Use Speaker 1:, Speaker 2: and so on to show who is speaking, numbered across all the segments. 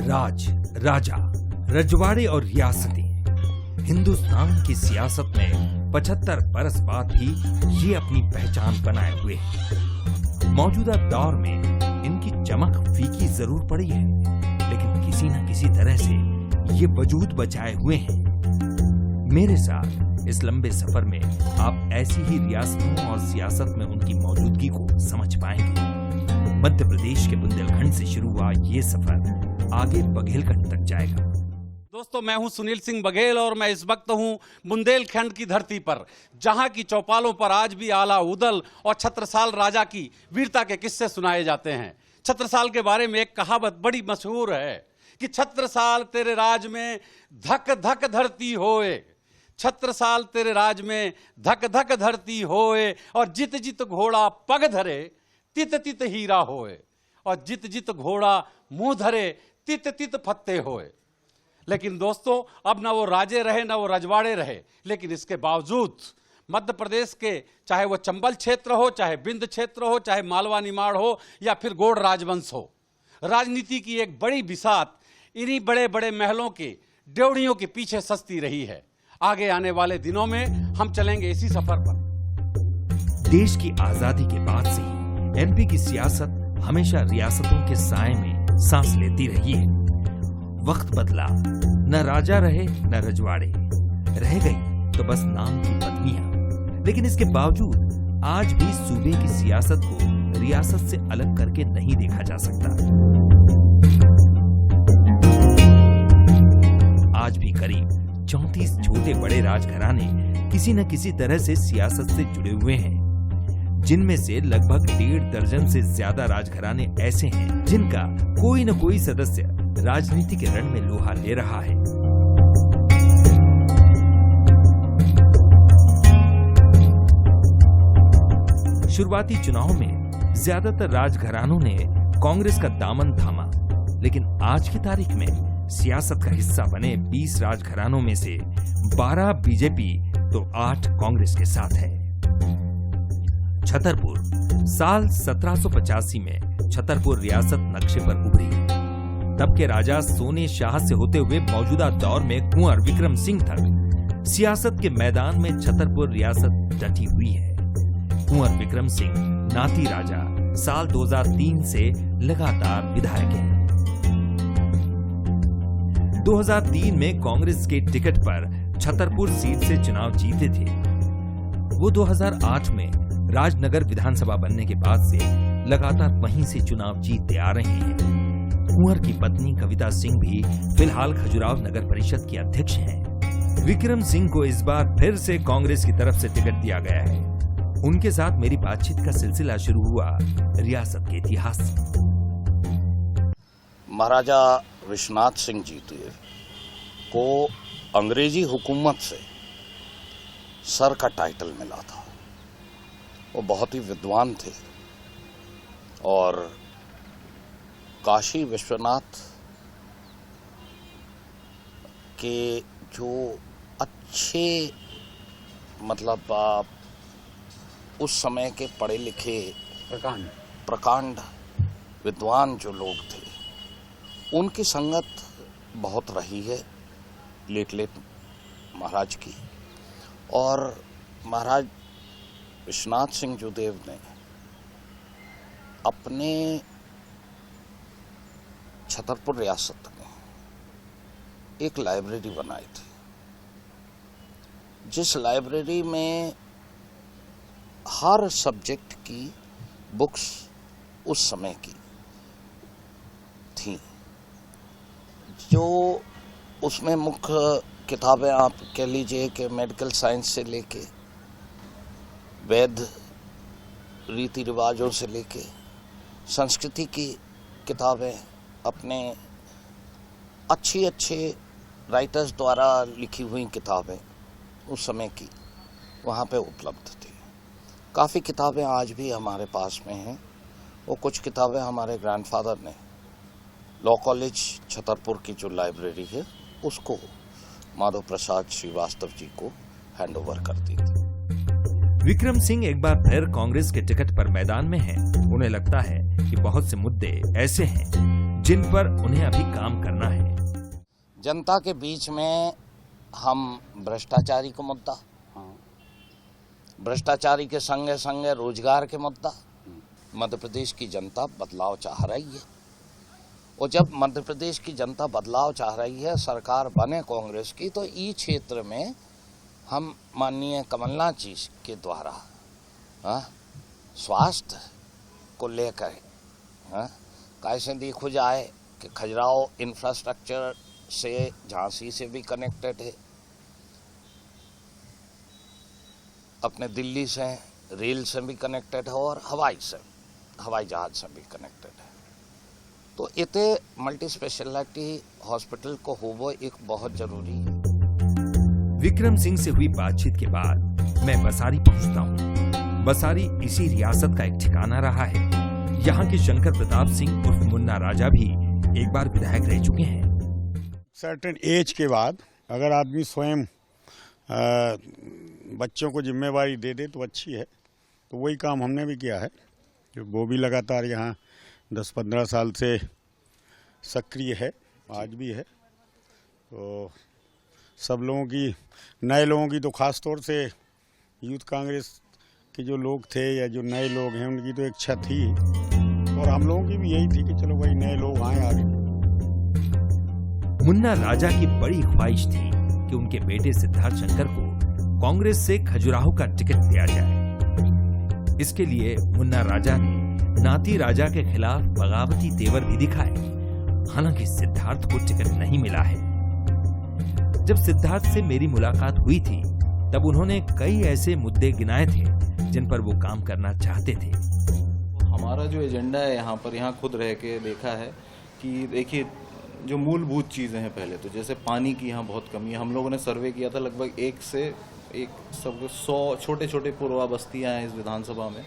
Speaker 1: राज, राजा, रजवाड़े और रियासतें। हिंदुस्तान की सियासत में 75 बरस बाद भी ये अपनी पहचान बनाए हुए हैं। मौजूदा दौर में इनकी चमक फीकी जरूर पड़ी है, लेकिन किसी न किसी तरह से ये वजूद बचाए हुए हैं। मेरे साथ इस लंबे सफर में आप ऐसी ही रियासतों और सियासत में उनकी मौजूदगी को समझ पाएंगे। मध्य प्रदेश के बुंदेलखंड से शुरू हुआ ये सफर आगे बघेलखंड तक जाएगा।
Speaker 2: दोस्तों, मैं हूं सुनील सिंह बघेल और मैं इस वक्त हूं बुंदेलखंड की धरती पर, जहां की चौपालों पर आज भी आला उदल और छत्रसाल राजा की वीरता के किस्से सुनाए जाते हैं। छत्रसाल के बारे में एक कहावत बड़ी मशहूर है कि छत्रसाल तेरे राज में धक धक धरती होए, छत्रसाल तेरे राज में धक धक धरती होए, और जित जित घोड़ा पग धरे तित तित हीरा होए, और जित जित घोड़ा मुंह धरे तित तित फत्ते होए। लेकिन दोस्तों, अब ना वो राजे रहे ना वो रजवाड़े रहे, लेकिन इसके बावजूद मध्य प्रदेश के चाहे वो चंबल क्षेत्र हो, चाहे बिंद क्षेत्र हो, चाहे मालवा निमाड़ हो या फिर गौड़ राजवंश हो, राजनीति की एक बड़ी बिसात इन्हीं बड़े बड़े महलों के ड्योढ़ियों के पीछे सजती रही है। आगे आने वाले दिनों में हम चलेंगे इसी सफर पर।
Speaker 1: देश की आजादी के बाद से ही एमपी की सियासत हमेशा रियासतों के साए में सांस लेती रही है। वक्त बदला, न राजा रहे न रजवाड़े, रह गई तो बस नाम की पत्नियां। लेकिन इसके बावजूद आज भी सूबे की सियासत को रियासत से अलग करके नहीं देखा जा सकता। आज भी करीब 34 छोटे बड़े राजघराने किसी न किसी तरह से सियासत से जुड़े हुए हैं, जिनमें से लगभग 1.5 दर्जन से ज्यादा राजघराने ऐसे हैं जिनका कोई न कोई सदस्य राजनीति के रण में लोहा ले रहा है। शुरुआती चुनाव में ज्यादातर राजघरानों ने कांग्रेस का दामन थामा, लेकिन आज की तारीख में सियासत का हिस्सा बने 20 राजघरानों में से 12 बीजेपी तो 8 कांग्रेस के साथ है। छतरपुर साल 1785 में छतरपुर रियासत नक्शे पर उभरी। तब के राजा सोने शाह से होते हुए मौजूदा दौर में कुंवर विक्रम सिंह तक सियासत के मैदान में छतरपुर रियासत डटी हुई है। कुंवर विक्रम सिंह नाती राजा साल 2003 से लगातार विधायक हैं। 2003 में कांग्रेस के टिकट पर छतरपुर सीट से चुनाव जीते थे। वो 2008 में राजनगर विधानसभा बनने के बाद से लगातार वहीं से चुनाव जीतते आ रहे हैं। कुंवर की पत्नी कविता सिंह भी फिलहाल खजुराहो नगर परिषद की अध्यक्ष हैं। विक्रम सिंह को इस बार फिर से कांग्रेस की तरफ से टिकट दिया गया है। उनके साथ मेरी बातचीत का सिलसिला शुरू हुआ रियासत के इतिहास से।
Speaker 3: महाराजा विश्वनाथ सिंह जी को अंग्रेजी हुकूमत से सर का टाइटल मिला था। वो बहुत ही विद्वान थे और काशी विश्वनाथ के जो अच्छे मतलब उस समय के पढ़े लिखे प्रकांड विद्वान जो लोग थे, उनकी संगत बहुत रही है लेट महाराज की। और महाराज विश्वनाथ सिंह जुदेव ने अपने छतरपुर रियासत में एक लाइब्रेरी बनाई थी, जिस लाइब्रेरी में हर सब्जेक्ट की बुक्स उस समय की थी। जो उसमें मुख्य किताबें आप कह लीजिए कि मेडिकल साइंस से लेके वैद रीति रिवाजों से लेके संस्कृति की किताबें, अपने अच्छे राइटर्स द्वारा लिखी हुई किताबें उस समय की वहाँ पे उपलब्ध थी। काफ़ी किताबें आज भी हमारे पास में हैं। वो कुछ किताबें हमारे ग्रैंडफादर ने लॉ कॉलेज छतरपुर की जो लाइब्रेरी है उसको माधव प्रसाद श्रीवास्तव जी को हैंड ओवर कर दी थी।
Speaker 1: विक्रम सिंह एक बार फिर कांग्रेस के टिकट पर मैदान में हैं। उन्हें लगता है कि बहुत से मुद्दे ऐसे हैं जिन पर उन्हें अभी काम करना है।
Speaker 3: जनता के बीच में हम भ्रष्टाचारी का मुद्दा, भ्रष्टाचारी के संगे संगे रोजगार के मुद्दा, मध्य प्रदेश की जनता बदलाव चाह रही है। और जब मध्य प्रदेश की जनता बदलाव चाह रही है, सरकार बने कांग्रेस की, तो ई क्षेत्र में हम माननीय कमलनाथ जी के द्वारा स्वास्थ्य को लेकर कैसे देखो जाए कि खजुराहो इंफ्रास्ट्रक्चर से झांसी से भी कनेक्टेड है, अपने दिल्ली से रेल से भी कनेक्टेड है और हवाई जहाज से भी कनेक्टेड है। तो इतने मल्टी स्पेशलिटी हॉस्पिटल को हो वो एक बहुत जरूरी है।
Speaker 1: विक्रम सिंह से हुई बातचीत के बाद मैं बसारी पहुंचता हूं। बसारी इसी रियासत का एक ठिकाना रहा है। यहाँ के शंकर प्रताप सिंह उर्फ मुन्ना राजा भी एक बार विधायक रह चुके हैं।
Speaker 4: सर्टेन एज के बाद अगर आदमी स्वयं बच्चों को जिम्मेवारी दे दे तो अच्छी है। तो वही काम हमने भी किया है। वो भी लगातार यहाँ 10-15 साल से सक्रिय है, आज भी है। तो सब लोगों की, नए लोगों की तो खास तौर से यूथ कांग्रेस के जो लोग थे या जो नए लोग हैं उनकी तो इच्छा थी, और हम लोगों की भी यही थी कि चलो भाई नए लोग आए आगे।
Speaker 1: मुन्ना राजा की बड़ी ख्वाहिश थी कि उनके बेटे सिद्धार्थ शंकर को कांग्रेस से खजुराहो का टिकट दिया जाए। इसके लिए मुन्ना राजा ने नाती राजा के खिलाफ बगावती तेवर भी दिखाए। हालांकि सिद्धार्थ को टिकट नहीं मिला है। जब सिद्धार्थ से मेरी मुलाकात हुई थी तब उन्होंने कई ऐसे मुद्दे गिनाए थे जिन पर वो काम करना चाहते थे।
Speaker 5: हमारा जो एजेंडा है यहाँ खुद रह के देखा है कि देखिए जो मूलभूत चीज़ें हैं, पहले तो जैसे पानी की यहाँ बहुत कमी है। हम लोगों ने सर्वे किया था, लगभग 1 से 100 छोटे छोटे पूर्वा बस्तियाँ हैं इस विधानसभा में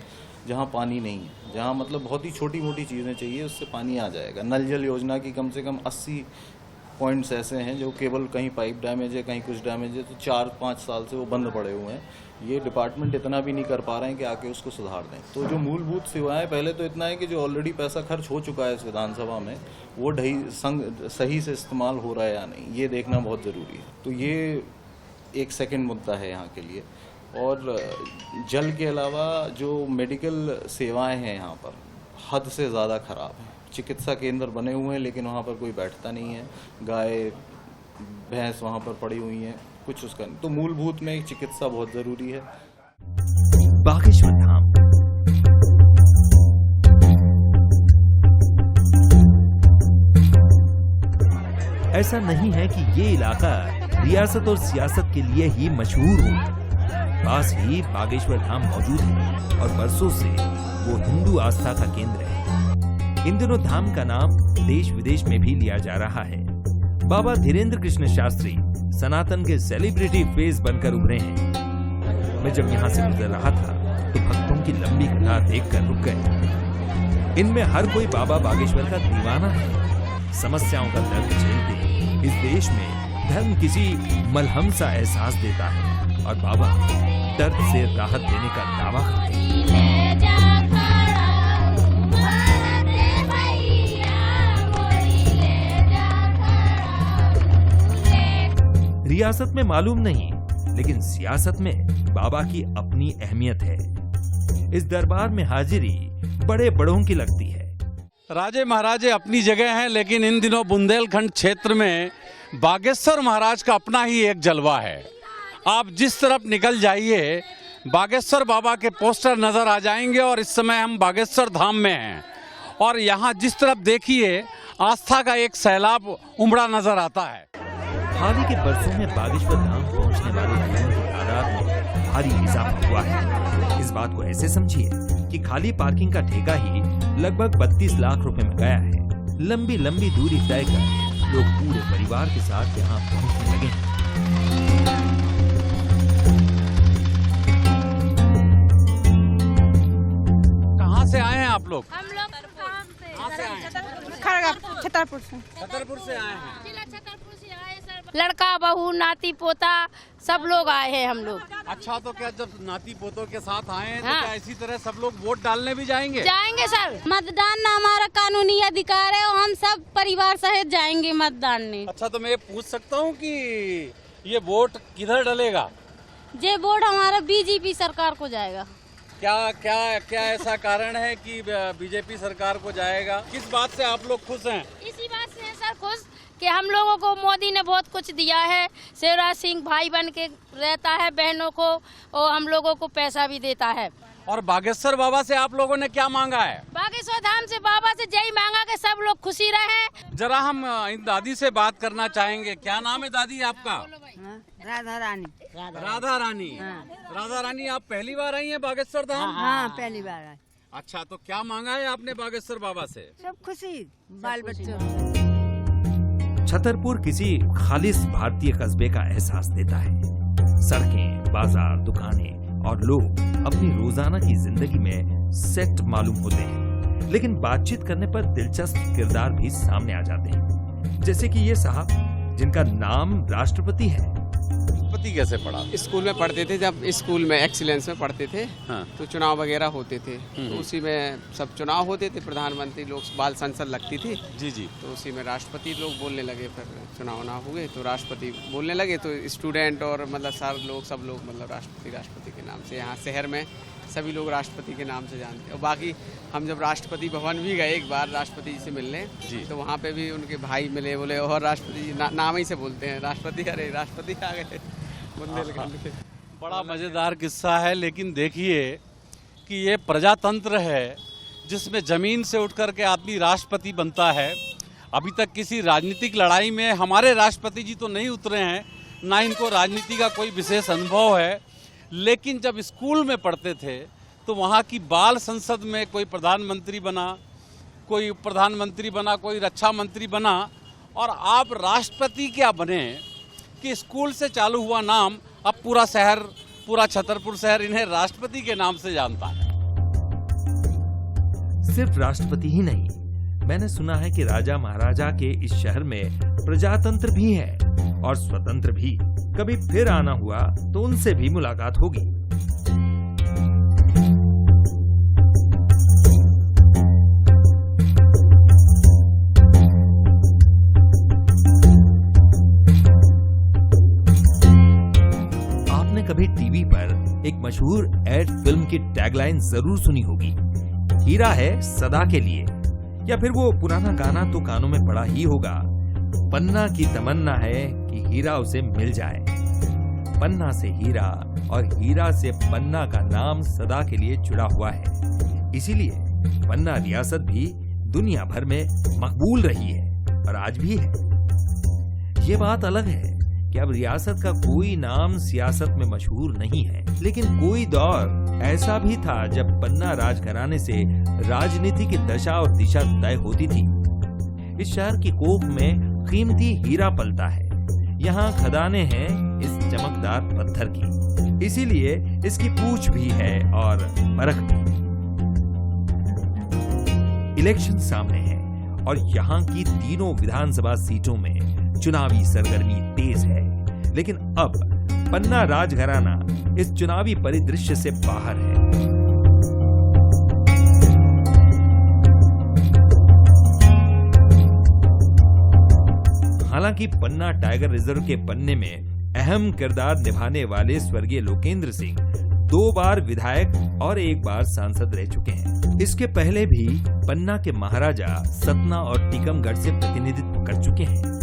Speaker 5: जहाँ पानी नहीं है, जहाँ मतलब बहुत ही छोटी मोटी चीज़ें चाहिए, उससे पानी आ जाएगा। नल जल योजना की कम से कम 80 पॉइंट्स ऐसे हैं जो केवल कहीं पाइप डैमेज है, कहीं कुछ डैमेज है, तो 4-5 साल से वो बंद पड़े हुए हैं। ये डिपार्टमेंट इतना भी नहीं कर पा रहे हैं कि आके उसको सुधार दें। तो जो मूलभूत सेवाएं, पहले तो इतना है कि जो ऑलरेडी पैसा खर्च हो चुका है इस विधानसभा में, वो सही से इस्तेमाल हो रहा है या नहीं, ये देखना बहुत ज़रूरी है। तो ये एक सेकंड मुद्दा है यहाँ के लिए। और जल के अलावा जो मेडिकल सेवाएं हैं यहाँ पर हद से ज़्यादा ख़राब हैं। चिकित्सा केंद्र बने हुए हैं लेकिन वहाँ पर कोई बैठता नहीं है, गाय भैंस वहाँ पर पड़ी हुई हैं, कुछ उसका नहीं। तो मूलभूत में चिकित्सा बहुत ज़रूरी है।
Speaker 1: बागेश्वर धाम ऐसा नहीं है कि ये इलाका रियासत और सियासत के लिए ही मशहूर हो। पास ही बागेश्वर धाम मौजूद है और बरसों से वो हिंदू आस्था का केंद्र है। इन दिनों धाम का नाम देश विदेश में भी लिया जा रहा है। बाबा धीरेन्द्र कृष्ण शास्त्री सनातन के सेलिब्रिटी फेस बनकर उभरे हैं। मैं जब यहाँ से गुजर रहा था तो भक्तों की लंबी कतार देखकर रुक गए। इनमें हर कोई बाबा बागेश्वर का दीवाना है। समस्याओं का दर्द झेलते इस देश में धर्म किसी मलहम सा एहसास देता है और बाबा दर्द से राहत देने का दावा करते हैं। रियासत में मालूम नहीं, लेकिन सियासत में बाबा की अपनी अहमियत है। इस दरबार में हाजिरी बड़े बड़ों की लगती है।
Speaker 2: राजे महाराजे अपनी जगह हैं, लेकिन इन दिनों बुंदेलखंड क्षेत्र में बागेश्वर महाराज का अपना ही एक जलवा है। आप जिस तरफ निकल जाइए बागेश्वर बाबा के पोस्टर नजर आ जाएंगे। और इस समय हम बागेश्वर धाम में हैं और यहाँ जिस तरफ देखिए आस्था का एक सैलाब उमड़ा नजर आता है।
Speaker 1: हाल ही के बरसों में बागेश्वर धाम पहुंचने वाले लोगों की तादाद में भारी इजाफा हुआ है। इस बात को ऐसे समझिए कि खाली पार्किंग का ठेका ही लगभग 32 लाख रुपए में गया है। लंबी लंबी दूरी तय कर लोग पूरे परिवार के साथ यहाँ पहुंचने लगे हैं।
Speaker 2: कहाँ से आए हैं आप लोग?
Speaker 6: हम लोग खड़गा छतरपुर से।
Speaker 2: छतरपुर से आए हैं।
Speaker 7: लड़का बहू नाती पोता सब लोग आए हैं हम लोग।
Speaker 2: अच्छा, तो क्या जब नाती पोतों के साथ आए हैं तो
Speaker 7: हाँ।
Speaker 2: क्या इसी तरह सब लोग वोट डालने भी जाएंगे?
Speaker 7: जाएंगे सर।
Speaker 6: मतदान हमारा कानूनी अधिकार है और हम सब परिवार सहित जाएंगे मतदान में।
Speaker 2: अच्छा, तो मैं ये पूछ सकता हूँ कि ये वोट किधर डलेगा?
Speaker 6: ये वोट हमारा बीजेपी सरकार को जाएगा।
Speaker 2: क्या क्या क्या ऐसा कारण है कि बीजेपी सरकार को जाएगा? किस बात से आप लोग खुश हैं?
Speaker 7: इसी बात से है सर खुश कि हम लोगों को मोदी ने बहुत कुछ दिया है। शिवराज सिंह भाई बन के रहता है बहनों को और हम लोगों को पैसा भी देता है।
Speaker 2: और बागेश्वर बाबा से आप लोगों ने क्या मांगा है?
Speaker 7: बागेश्वर धाम से बाबा से यही मांगा कि सब लोग खुशी रहे।
Speaker 2: जरा हम इन दादी से बात करना चाहेंगे। क्या नाम है दादी आपका?
Speaker 8: राधा रानी।
Speaker 2: राधा रानी। राधा रानी, आप पहली बार आई हैं बागेश्वर धाम?
Speaker 8: हाँ, पहली बार आई।
Speaker 2: अच्छा, तो क्या मांगा है आपने बागेश्वर बाबा से?
Speaker 8: सब खुशी, बाल बच्चों।
Speaker 1: छतरपुर किसी खालिस भारतीय कस्बे का एहसास देता है। सड़कें, बाजार, दुकानें और लोग अपनी रोजाना की जिंदगी में सेट मालूम होते हैं, लेकिन बातचीत करने पर दिलचस्प किरदार भी सामने आ जाते हैं, जैसे कि ये साहब जिनका नाम राष्ट्रपति है।
Speaker 2: पति कैसे पढ़ा?
Speaker 9: स्कूल में पढ़ते थे, जब स्कूल में एक्सीलेंस में पढ़ते थे।
Speaker 2: हाँ।
Speaker 9: तो चुनाव वगैरह होते थे, तो उसी में सब चुनाव होते थे, प्रधानमंत्री लोग, बाल संसद लगती थी।
Speaker 2: जी जी।
Speaker 9: तो उसी में राष्ट्रपति लोग बोलने लगे, फिर चुनाव ना हुए तो राष्ट्रपति बोलने लगे, तो स्टूडेंट और मतलब सब लोग मतलब राष्ट्रपति के नाम से यहाँ शहर में सभी लोग राष्ट्रपति के नाम से जानते हैं। और बाकी हम जब राष्ट्रपति भवन भी गए एक बार राष्ट्रपति जी से मिलने, तो वहाँ पे भी उनके भाई मिले, बोले और राष्ट्रपति जी नाम ही से बोलते हैं, राष्ट्रपति, अरे राष्ट्रपति आ गए बुंदेलखंड के।
Speaker 2: बड़ा मजेदार किस्सा है, लेकिन देखिए कि ये प्रजातंत्र है जिसमें जमीन से उठ कर के आदमी राष्ट्रपति बनता है। अभी तक किसी राजनीतिक लड़ाई में हमारे राष्ट्रपति जी तो नहीं उतरे हैं, ना इनको राजनीति का कोई विशेष अनुभव है, लेकिन जब स्कूल में पढ़ते थे तो वहाँ की बाल संसद में कोई प्रधानमंत्री बना, कोई प्रधानमंत्री बना, कोई रक्षा मंत्री बना, और आप राष्ट्रपति क्या बने कि स्कूल से चालू हुआ नाम अब पूरा शहर, पूरा छतरपुर शहर इन्हें राष्ट्रपति के नाम से जानता है।
Speaker 1: सिर्फ राष्ट्रपति ही नहीं, मैंने सुना है कि राजा महाराजा के इस शहर में प्रजातंत्र भी है और स्वतंत्र भी। कभी फिर आना हुआ तो उनसे भी मुलाकात होगी। आपने कभी टीवी पर एक मशहूर एड फिल्म की टैगलाइन जरूर सुनी होगी, हीरा है सदा के लिए, या फिर वो पुराना गाना तो कानों में पड़ा ही होगा, पन्ना की तमन्ना है कि हीरा उसे मिल जाए। पन्ना से हीरा और हीरा से पन्ना का नाम सदा के लिए जुड़ा हुआ है, इसीलिए पन्ना रियासत भी दुनिया भर में मकबूल रही है और आज भी है। ये बात अलग है कि अब रियासत का कोई नाम सियासत में मशहूर नहीं है, लेकिन कोई दौर ऐसा भी था जब पन्ना राजघराने से राजनीति की दशा और दिशा तय होती थी। इस शहर की कोख में कीमती हीरा पलता है, यहाँ खदानें हैं इस चमकदार पत्थर की, इसीलिए इसकी पूछ भी है और परख भी। इलेक्शन सामने है और यहाँ की तीनों विधानसभा सीटों में चुनावी सरगर्मी तेज है, लेकिन अब पन्ना राजघराना इस चुनावी परिदृश्य से बाहर है। हालांकि पन्ना टाइगर रिजर्व के बनने में अहम किरदार निभाने वाले स्वर्गीय लोकेंद्र सिंह 2 बार विधायक और 1 बार सांसद रह चुके हैं। इसके पहले भी पन्ना के महाराजा सतना और टीकमगढ़ से प्रतिनिधित्व कर चुके हैं।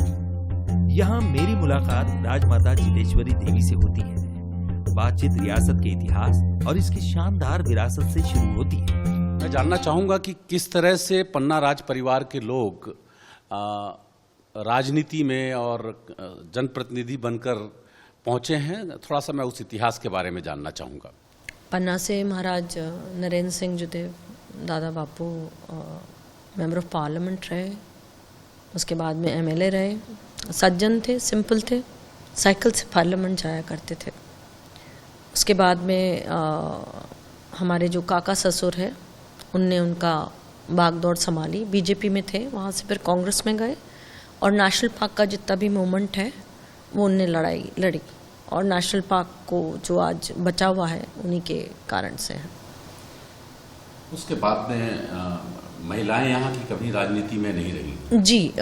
Speaker 1: यहाँ मेरी मुलाकात राजमाता जितेश्वरी देवी से होती है। बातचीत रियासत के इतिहास और इसकी शानदार विरासत से शुरू होती है।
Speaker 2: मैं जानना चाहूंगा कि किस तरह से पन्ना राज परिवार के लोग राजनीति में और जनप्रतिनिधि बनकर पहुंचे हैं, थोड़ा सा मैं उस इतिहास के बारे में जानना चाहूँगा।
Speaker 10: पन्ना से महाराज नरेंद्र सिंह जो थे, दादा बापू मेंबर ऑफ पार्लियामेंट रहे, उसके बाद में एमएलए रहे, सज्जन थे, सिंपल थे, साइकिल से पार्लियामेंट जाया करते थे। उसके बाद में हमारे जो काका ससुर है उनने उनका भागदौड़ संभाली, बीजेपी में थे, वहाँ से फिर कांग्रेस में गए और नेशनल पार्क का जितना भी मूवमेंट है वो उनने लड़ाई लड़ी और नेशनल पार्क को जो आज बचा हुआ है उन्हीं के कारण से है।
Speaker 2: उसके बाद में महिलाएं यहाँ की कभी राजनीति में नहीं रही?
Speaker 10: जी,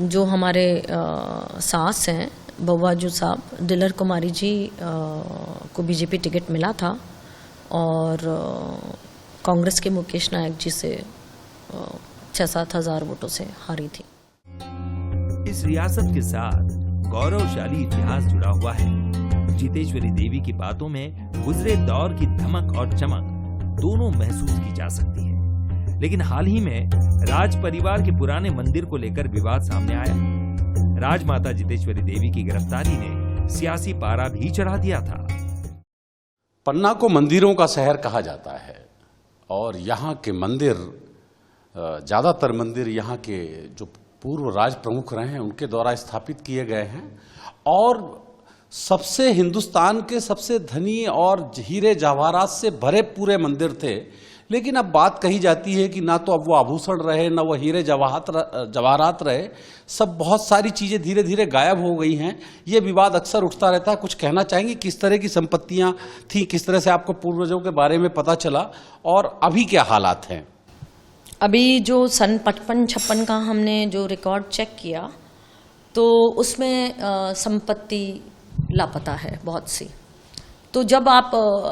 Speaker 10: जो हमारे सास हैं बब्बाजू साहब, दिलर कुमारी जी को बीजेपी टिकट मिला था और कांग्रेस के मुकेश नायक जी से 6-7 हज़ार वोटों से हारी थी।
Speaker 1: इस रियासत के साथ गौरवशाली इतिहास जुड़ा हुआ है। जितेश्वरी देवी की बातों में गुजरे दौर की धमक और चमक दोनों महसूस की जा सकती है। लेकिन हाल ही में राज परिवार के पुराने मंदिर को लेकर विवाद सामने आया। राजमाता जितेश्वरी देवी की गिरफ्तारी ने सियासी पारा भी चढ़ा दिया था।
Speaker 2: पन्ना को मंदिरों का शहर कहा जाता है और यहाँ के मंदिर, ज्यादातर मंदिर यहाँ के जो पूर्व राज प्रमुख रहे हैं उनके द्वारा स्थापित किए गए हैं और सबसे हिंदुस्तान के सबसे धनी और हीरे जवाहरात से भरे पूरे मंदिर थे। लेकिन अब बात कही जाती है कि ना तो अब वो आभूषण रहे, ना वो हीरे जवाहरात रहे, सब बहुत सारी चीजें धीरे धीरे गायब हो गई हैं। ये विवाद अक्सर उठता रहता है। कुछ कहना चाहेंगे किस तरह की संपत्तियां थी, किस तरह से आपको पूर्वजों के बारे में पता चला और अभी क्या हालात हैं?
Speaker 10: अभी जो सन 55-56 का हमने जो रिकॉर्ड चेक किया तो उसमें संपत्ति लापता है बहुत सी। तो जब आप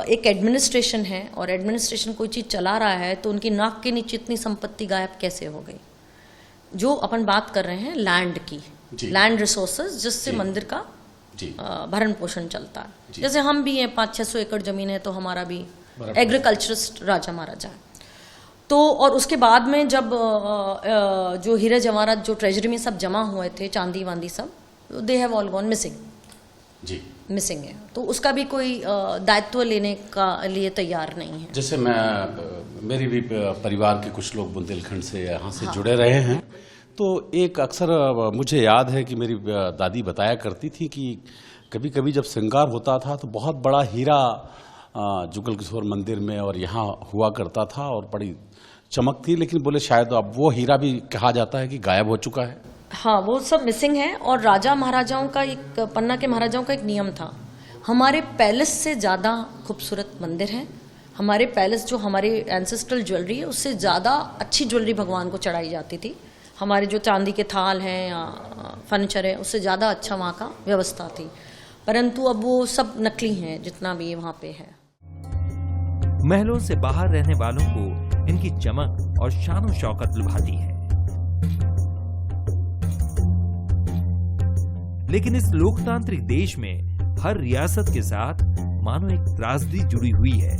Speaker 10: एक एडमिनिस्ट्रेशन है और एडमिनिस्ट्रेशन कोई चीज़ चला रहा है तो उनकी नाक के नीचे इतनी संपत्ति गायब कैसे हो गई? जो अपन बात कर रहे हैं लैंड की, लैंड रिसोर्सेज जिससे मंदिर का भरण पोषण चलता है। जैसे हम भी हैं, 500-600 एकड़ जमीन है तो हमारा भी एग्रीकल्चरिस्ट राजा महाराजा है। तो और उसके बाद में जब जो हीरे जवाहरात जो ट्रेजरी में सब जमा हुए थे, चांदी वांदी सब, they have all gone missing.
Speaker 2: जी,
Speaker 10: मिसिंग है। तो उसका भी कोई दायित्व लेने का लिए तैयार नहीं है।
Speaker 2: जैसे मेरी भी परिवार के कुछ लोग बुंदेलखंड से यहाँ से जुड़े रहे हैं, तो एक अक्सर मुझे याद है कि मेरी दादी बताया करती थी कि कभी कभी जब श्रृंगार होता था तो बहुत बड़ा हीरा जुगल किशोर मंदिर में और यहाँ हुआ करता था और बड़ी चमक थी। लेकिन बोले शायद अब वो हीरा भी कहा जाता है कि गायब हो चुका है।
Speaker 10: हाँ, वो सब मिसिंग है। और राजा महाराजाओं का एक, पन्ना के महाराजाओं का एक नियम था, हमारे पैलेस से ज़्यादा खूबसूरत मंदिर है। हमारे पैलेस जो हमारी एंसेस्ट्रल ज्वेलरी है उससे ज़्यादा अच्छी ज्वेलरी भगवान को चढ़ाई जाती थी। हमारे जो चांदी के थाल हैं या फर्नीचर है उससे ज़्यादा अच्छा वहाँ का व्यवस्था थी। परंतु अब वो सब नकली हैं जितना भी वहाँ पे है।
Speaker 1: महलों से बाहर रहने वालों को इनकी चमक और शान शौकत लुभाती है। लेकिन इस लोकतांत्रिक देश में हर रियासत के साथ मानो एक त्रासदी जुड़ी हुई है।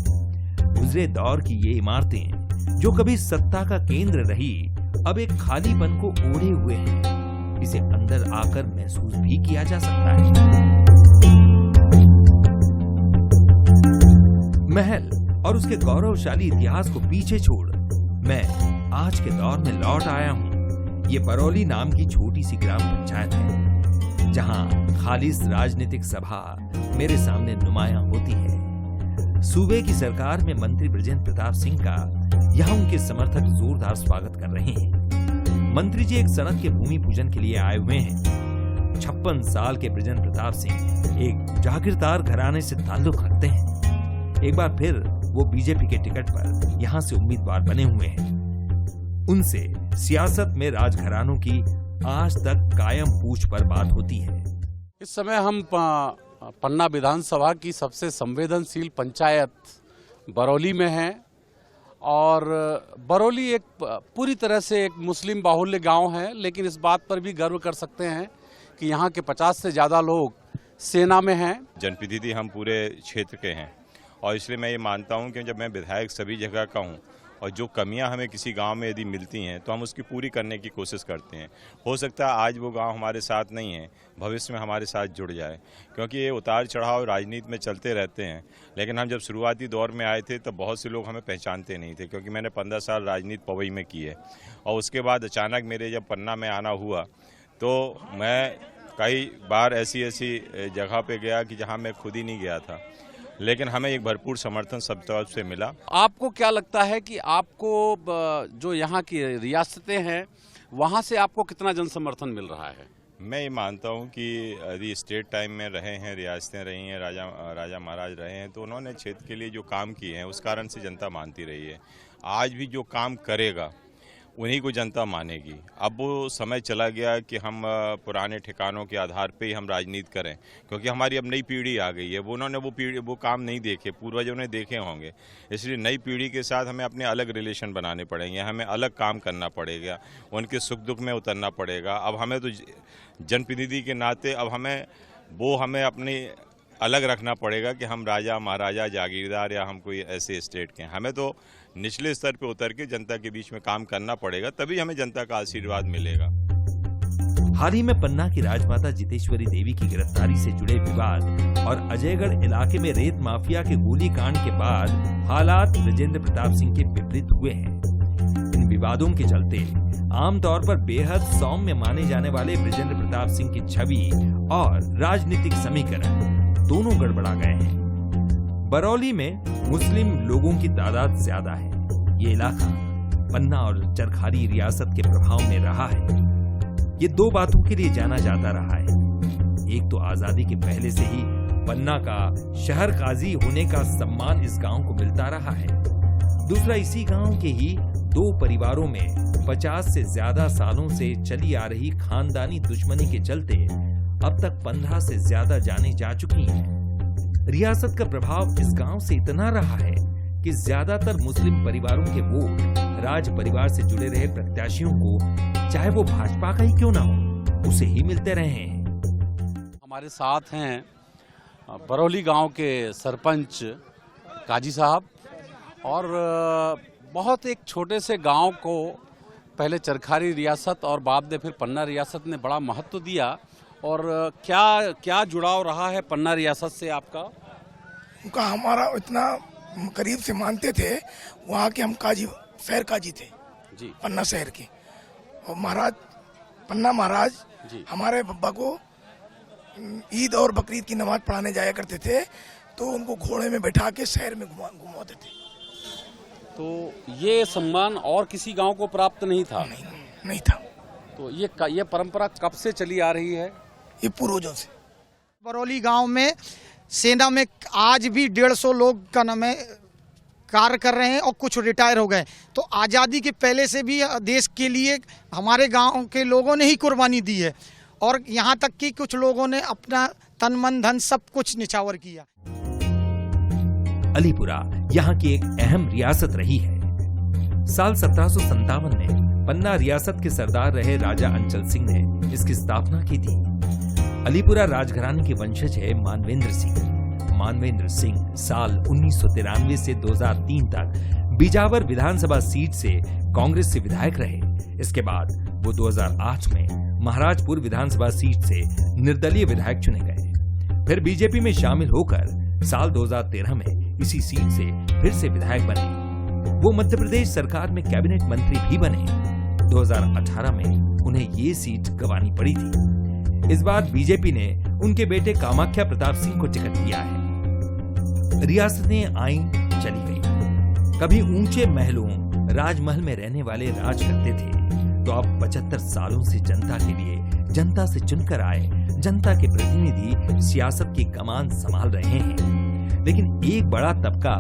Speaker 1: गुजरे दौर की ये इमारतें जो कभी सत्ता का केंद्र रही, अब एक खालीपन को ओढ़े हुए हैं। इसे अंदर आकर महसूस भी किया जा सकता है। महल और उसके गौरवशाली इतिहास को पीछे छोड़ मैं आज के दौर में लौट आया हूँ। ये बरौली नाम की छोटी सी ग्राम पंचायत है जहाँ खालिस राजनीतिक सभा मेरे सामने नुमायां होती है। सूबे की सरकार में मंत्री बृजेंद्र प्रताप सिंह का यहाँ उनके समर्थक जोरदार स्वागत कर रहे हैं। मंत्री जी एक सड़क के भूमि पूजन के लिए आए हुए हैं। 56 साल के बृजेंद्र प्रताप सिंह एक जागीरदार घराने से ताल्लुक रखते हैं। एक बार फिर वो बीजेपी के टिकट पर यहाँ से उम्मीदवार बने हुए हैं। उनसे सियासत में राजघरानों की आज तक कायम पूछ पर बात होती है।
Speaker 2: इस समय हम पन्ना विधानसभा की सबसे संवेदनशील पंचायत बरौली में हैं और बरौली एक पूरी तरह से एक मुस्लिम बाहुल्य गांव है। लेकिन इस बात पर भी गर्व कर सकते हैं कि यहाँ के 50 से ज़्यादा लोग सेना में हैं।
Speaker 11: जनप्रतिनिधि हम पूरे क्षेत्र के हैं और इसलिए मैं ये मानता हूँ कि जब मैं विधायक सभी जगह का हूँ और जो कमियां हमें किसी गांव में यदि मिलती हैं तो हम उसकी पूरी करने की कोशिश करते हैं। हो सकता है आज वो गांव हमारे साथ नहीं है, भविष्य में हमारे साथ जुड़ जाए, क्योंकि ये उतार चढ़ाव राजनीति में चलते रहते हैं। लेकिन हम जब शुरुआती दौर में आए थे तब बहुत से लोग हमें पहचानते नहीं थे, क्योंकि मैंने 15 साल राजनीति पवई में की है। और उसके बाद अचानक मेरे जब पन्ना में आना हुआ तो मैं कई बार ऐसी जगह पे गया कि जहाँ मैं खुद ही नहीं गया था। लेकिन हमें एक भरपूर समर्थन सब तरफ से मिला।
Speaker 2: आपको क्या लगता है कि आपको जो यहाँ की रियासतें हैं वहाँ से आपको कितना जन समर्थन मिल रहा है?
Speaker 11: मैं ये मानता हूँ कि यदि स्टेट टाइम में रहे हैं, रियासतें रही हैं, राजा महाराज रहे हैं, तो उन्होंने क्षेत्र के लिए जो काम किए हैं उस कारण से जनता मानती रही है। आज भी जो काम करेगा उन्हीं को जनता मानेगी। अब वो समय चला गया कि हम पुराने ठिकानों के आधार पे ही हम राजनीति करें, क्योंकि हमारी अब नई पीढ़ी आ गई है। उन्होंने वो काम नहीं देखे, पूर्वजों ने देखे होंगे। इसलिए नई पीढ़ी के साथ हमें अपने अलग रिलेशन बनाने पड़ेंगे, हमें अलग काम करना पड़ेगा, उनके सुख दुख में उतरना पड़ेगा। अब हमें तो जनप्रतिनिधि के नाते अब हमें अपनी अलग रखना पड़ेगा कि हम राजा महाराजा जागीरदार या हम कोई ऐसे स्टेट के हैं। हमें तो निचले स्तर पे उतर के जनता के बीच में काम करना पड़ेगा, तभी हमें जनता का आशीर्वाद मिलेगा।
Speaker 1: हाल ही में पन्ना की राजमाता जितेश्वरी देवी की गिरफ्तारी से जुड़े विवाद और अजयगढ़ इलाके में रेत माफिया के गोलीकांड के बाद हालात ब्रजेंद्र प्रताप सिंह के विपरीत हुए हैं। इन विवादों के चलते आमतौर पर बेहद सौम्य माने जाने वाले ब्रजेंद्र प्रताप सिंह की छवि और राजनीतिक समीकरण दोनों गड़बड़ा गए हैं। बरौली में मुस्लिम लोगों की तादाद ज्यादा है। ये इलाका पन्ना और चरखारी रियासत के प्रभाव में रहा है। ये दो बातों के लिए जाना जाता रहा है। एक तो आजादी के पहले से ही पन्ना का शहर काजी होने का सम्मान इस गांव को मिलता रहा है। दूसरा, इसी गांव के ही दो परिवारों में 50 से ज्यादा सालों से चली आ रही खानदानी दुश्मनी के चलते अब तक 15 से ज्यादा जानें जा चुकी हैं। रियासत का प्रभाव इस गांव से इतना रहा है कि ज्यादातर मुस्लिम परिवारों के वोट राज परिवार से जुड़े रहे प्रत्याशियों को, चाहे वो भाजपा का ही क्यों ना हो, उसे ही मिलते रहे हैं।
Speaker 2: हमारे साथ हैं बरौली गांव के सरपंच काजी साहब। और बहुत एक छोटे से गांव को पहले चरखारी रियासत और बाद में फिर पन्ना रियासत ने बड़ा महत्व दिया। और क्या जुड़ाव रहा है पन्ना रियासत से आपका?
Speaker 12: उनका हमारा इतना करीब से मानते थे। वहाँ के हम शहर काजी थे
Speaker 2: जी,
Speaker 12: पन्ना शहर के। और पन्ना महाराज हमारे बब्बा को ईद और बकरीद की नमाज पढ़ाने जाया करते थे, तो उनको घोड़े में बैठा के शहर में घुमाते थे।
Speaker 2: तो ये सम्मान और किसी गांव को प्राप्त नहीं था?
Speaker 12: नहीं था।
Speaker 2: तो ये परंपरा कब से चली आ रही है?
Speaker 12: ये पूर्वजों से।
Speaker 13: बरौली गांव में सेना में आज भी 150 लोग का नाम है कार्य कर रहे हैं और कुछ रिटायर हो गए। तो आज़ादी के पहले से भी देश के लिए हमारे गांव के लोगों ने ही कुर्बानी दी है, और यहाँ तक कि कुछ लोगों ने अपना तन मन धन सब कुछ निछावर किया।
Speaker 1: अलीपुरा यहाँ की एक अहम रियासत रही है। साल 1757 में पन्ना रियासत के सरदार रहे राजा अंचल सिंह ने इसकी स्थापना की थी। अलीपुरा राजघराने के वंशज है मानवेंद्र सिंह। मानवेंद्र सिंह साल 1993 से 2003 तक बिजावर विधानसभा सीट से कांग्रेस से विधायक रहे। इसके बाद वो 2008 में महाराजपुर विधानसभा सीट से निर्दलीय विधायक चुने गए। फिर बीजेपी में शामिल होकर साल 2013 में इसी सीट से फिर से विधायक बने। वो मध्य प्रदेश सरकार में कैबिनेट मंत्री भी बने। 2018 में उन्हें ये सीट गंवानी पड़ी थी। इस बार बीजेपी ने उनके बेटे कामाख्या प्रताप सिंह को टिकट दिया है। रियासतें आई चली गई। कभी ऊंचे महलों राजमहल में रहने वाले राज करते थे, तो अब 75 सालों से जनता के लिए, जनता से चुनकर आए जनता के प्रतिनिधि सियासत की कमान संभाल रहे हैं। लेकिन एक बड़ा तबका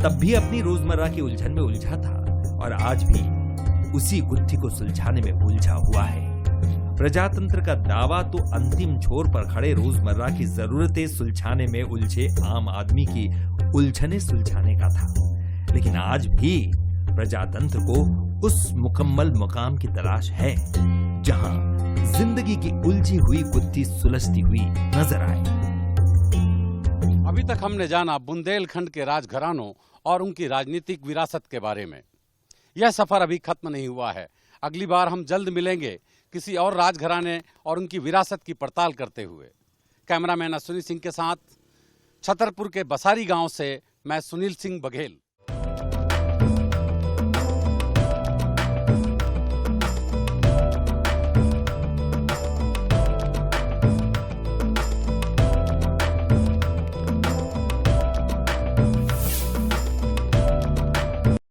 Speaker 1: तब भी अपनी रोजमर्रा की उलझन में उलझा था और आज भी उसी गुत्थी को सुलझाने में उलझा हुआ है। प्रजातंत्र का दावा तो अंतिम छोर पर खड़े रोजमर्रा की जरूरतें सुलझाने में उलझे आम आदमी की उलझने सुलझाने का था, लेकिन आज भी प्रजातंत्र को उस मुकम्मल मुकाम की तलाश है जहां जिंदगी की उलझी हुई गुत्थी सुलझती हुई नजर आए।
Speaker 2: अभी तक हमने जाना बुंदेलखंड के राजघरानों और उनकी राजनीतिक विरासत के बारे में। यह सफर अभी खत्म नहीं हुआ है। अगली बार हम जल्द मिलेंगे किसी और राजघराने और उनकी विरासत की पड़ताल करते हुए। कैमरामैन अश्विनी सिंह के साथ छतरपुर के बसारी गांव से मैं सुनील सिंह बघेल।